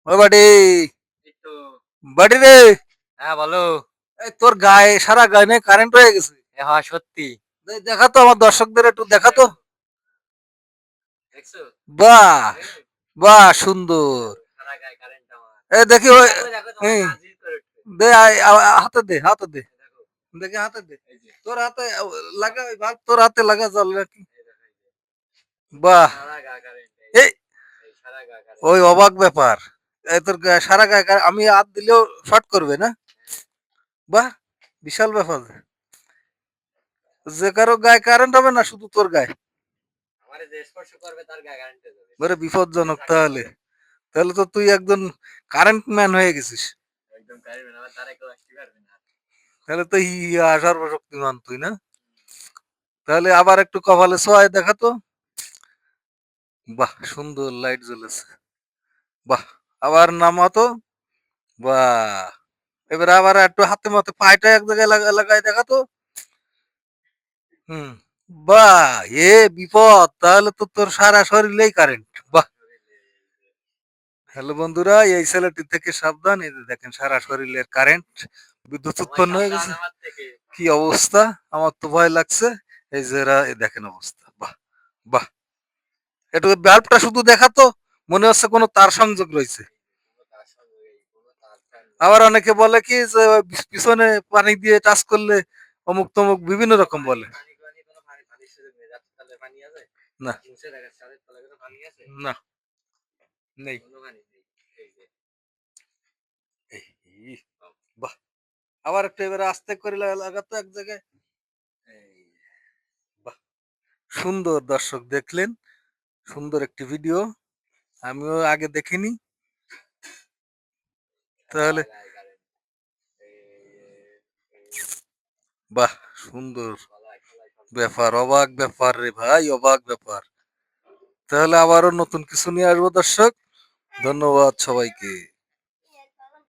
ও বাড়ি, এই তো। বাড়ি রে। হ্যাঁ বলো। এই তোর গায়ে সারা গায়ে নেই কারেন্ট হয়ে গেছে। হ্যাঁ সত্যি। দেখা তো আমার দর্শকদের একটু দেখা তো। দেখছো? বাহ, হ্যাঁ, বাহ এই সুন্দর। দেখো সারা গায়ে কারেন্ট আমার। এ দেখি ওই, দেখো দেখো তোমার এই, নাজির করে উঠবে। দে হাতে দে, হাতে দে, এই দেখো দেখি হাতে দে। এই যে তোর হাতে লাগা, ওই ভাব তোর হাতে লাগা জল নাকি। এই দেখো এই যে বাহ, সারা গা কারেন্ট এই এই যে এই সারা গা কারেন্ট। ওই অবাক ব্যাপার। এই তোর সারা গায়ে আমি হাত দিলেও শর্ট করবে না। হ্যাঁ, বাহ, বিশাল ব্যাপার। যে কারো গায়ে কারেন্ট হবে না, শুধু তোর গায়ে। আমারে যে স্পর্শ করবে তার গা কারেন্ট হয়ে যাবে। বড় যদি বিপজ্জনক চাকরি তাহলে। করে তাহলে তো তুই একজন কারেন্ট ম্যান হয়ে গেছিস। একদম কারেন্ট আমার তারা কেউ আসতে পারবে না। তাহলে তো সর্বশক্তিমান তুই না। তাহলে আবার একটু কপালে ছোঁয়ায় দেখা তো। বাহ সুন্দর লাইট জ্বলেছে। বাহ, আবার নামা তো। বাহ, এবার আবার একটু হাতে মতে পায়টা এক জায়গায় লাগাই দেখা তো। হুম, বাহ, এ বিপদ, তাহলে তো তোর সারা শরীরেই কারেন্ট। বাহ। সারা শরীরে এই যে হ্যালো বন্ধুরা, এই ছেলেটি থেকে সাবধান। এই যে দেখেন সারা শরীরের কারেন্ট, বিদ্যুৎ সময় উৎপন্ন হয়ে সাবধান গেছে। আমার থেকে। কি অবস্থা, আমার তো ভয় লাগছে। এই যে এরা, এই দেখেন অবস্থা। বাহ, বাহ, একটু বাল্বটা শুধু দেখাতো, মনে হচ্ছে কোনো তার সংযোগ রয়েছে। এই যে কোনো তার সঙ্গে কোনো তার টার আবার নেই। অনেকে বলে কি যে ওই পিছনে পানি দিয়ে টাচ করলে অমুক তমুক বিভিন্ন কোনো রকম পানি বলে। পানি পানি কোনো পানি পানির সুযোগ নেই। রাতের তলে পানি আছে? না, মুছে দেখেন ছাদের তলে কোনো পানি আছে? না, নেই। কোনো পানি নেই। এই যে এই, বাহ, আবার একটু এবারে আস্তে করে লাগাতো এক জায়গায়। এই, বাহ, সুন্দর। দর্শক দেখলেন সুন্দর একটি ভিডিও, আমিও আগে দেখিনি। সারা তাহলে গায়ে কারেন্ট। এই বাহ, সুন্দর গলায় গলায় সব ব্যাপার, অবাক ব্যাপার রে ভাই, অবাক ব্যাপার। তাহলে আবারও নতুন কিছু নিয়ে আসবো দর্শক। ধন্যবাদ সবাইকে।